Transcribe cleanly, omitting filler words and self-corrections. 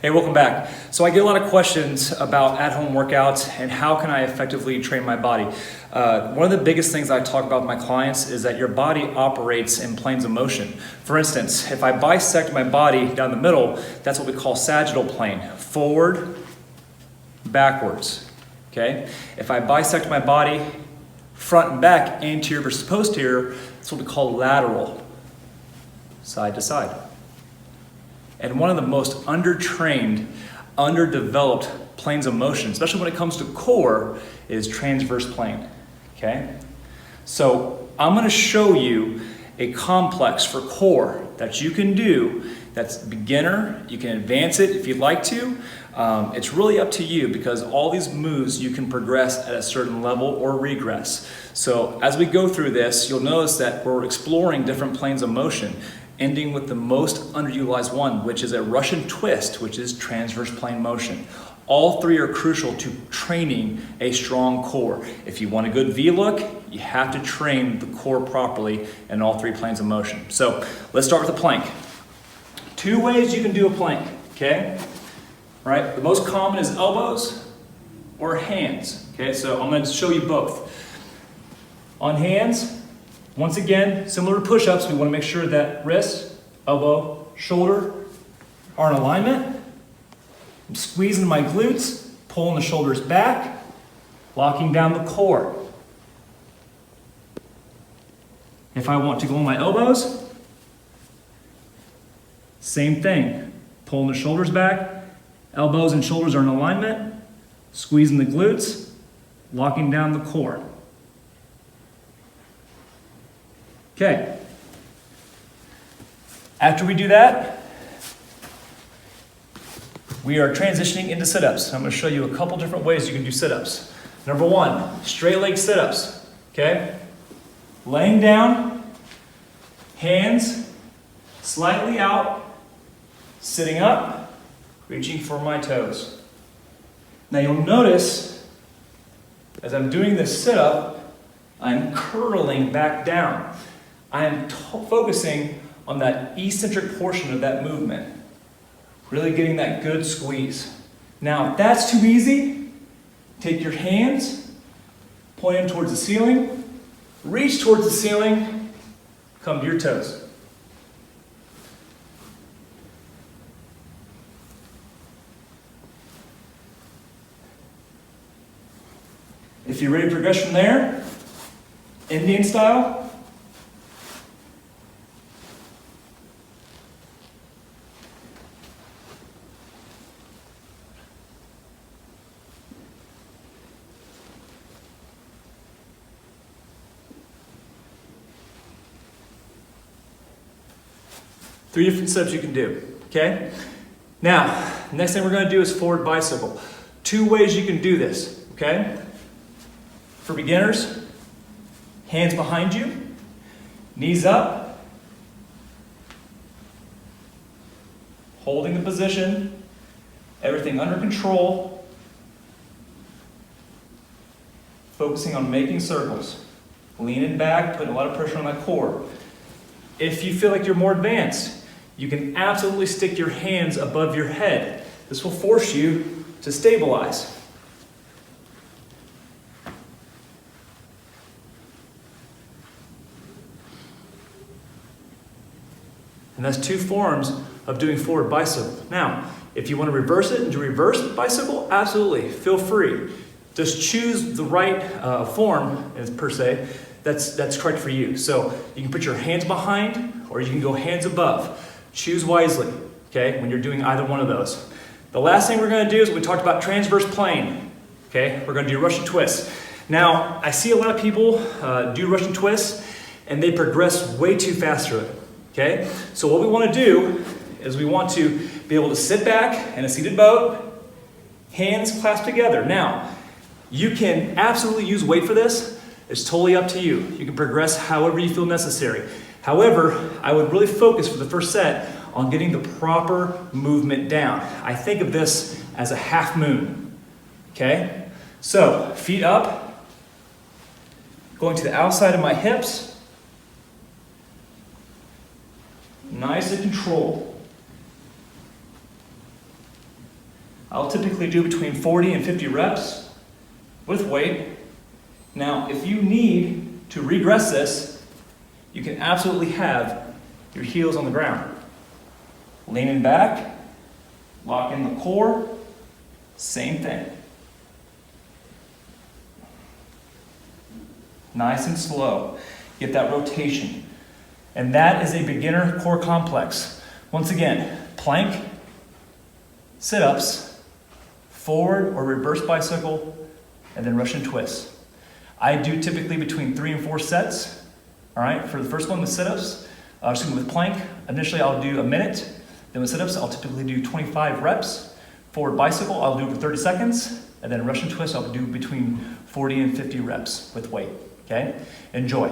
Hey, welcome back. So I get a lot of questions about at-home workouts and how can I effectively train my body. One of the biggest things I talk about with my clients is that your body operates in planes of motion. For instance, if I bisect my body down the middle, that's what we call sagittal plane, forward, backwards, okay? If I bisect my body front and back, anterior versus posterior, that's what we call lateral, side to side. And one of the most undertrained, underdeveloped planes of motion, especially when it comes to core, is transverse plane, okay? So I'm gonna show you a complex for core that you can do that's beginner. You can advance it if you'd like to. It's really up to you because all these moves you can progress at a certain level or regress. So as we go through this, you'll notice that we're exploring different planes of motion, ending with the most underutilized one, which is a Russian twist, which is transverse plane motion. All three are crucial to training a strong core. If you want a good V-look, you have to train the core properly in all three planes of motion. So let's start with a plank. Two ways you can do a plank, okay? All right, the most common is elbows or hands, okay? So I'm gonna show you both. On hands, once again, similar to push-ups, we want to make sure that wrist, elbow, shoulder are in alignment. I'm squeezing my glutes, pulling the shoulders back, locking down the core. If I want to go on my elbows, same thing. Pulling the shoulders back, elbows and shoulders are in alignment, squeezing the glutes, locking down the core. Okay, after we do that, we are transitioning into sit-ups. I'm going to show you a couple different ways you can do sit-ups. Number one, straight leg sit-ups, okay? Laying down, hands slightly out, sitting up, reaching for my toes. Now you'll notice, as I'm doing this sit-up, I'm curling back down. I am focusing on that eccentric portion of that movement, really getting that good squeeze. Now, if that's too easy, take your hands, point them towards the ceiling, reach towards the ceiling, come to your toes. If you're ready to progress from there, Indian style, three different steps you can do, okay? Now, next thing we're gonna do is forward bicycle. Two ways you can do this, okay? For beginners, hands behind you, knees up, holding the position, everything under control, focusing on making circles, leaning back, putting a lot of pressure on that core. If you feel like you're more advanced, you can absolutely stick your hands above your head. This will force you to stabilize. And that's two forms of doing forward bicycle. Now, if you want to reverse it and do reverse bicycle, absolutely, feel free. Just choose the right form, per se, that's correct for you. So you can put your hands behind or you can go hands above. Choose wisely, okay, when you're doing either one of those. The last thing we're gonna do is we talked about transverse plane, okay? We're gonna do Russian twists. Now, I see a lot of people do Russian twists and they progress way too fast through it, okay? So what we wanna do is we want to be able to sit back in a seated boat, hands clasped together. Now, you can absolutely use weight for this. It's totally up to you. You can progress however you feel necessary. However, I would really focus for the first set on getting the proper movement down. I think of this as a half moon, okay? So, feet up, going to the outside of my hips, nice and controlled. I'll typically do between 40 and 50 reps with weight. Now, if you need to regress this, you can absolutely have your heels on the ground. Leaning back, lock in the core, same thing. Nice and slow. Get that rotation. And that is a beginner core complex. Once again, plank, sit-ups, forward or reverse bicycle, and then Russian twist. I do typically between 3 and 4 sets. All right, for the first one, the sit-ups, with plank, initially I'll do a minute. Then with sit-ups, I'll typically do 25 reps. Forward bicycle, I'll do for 30 seconds. And then Russian twist, I'll do between 40 and 50 reps with weight. Okay? Enjoy.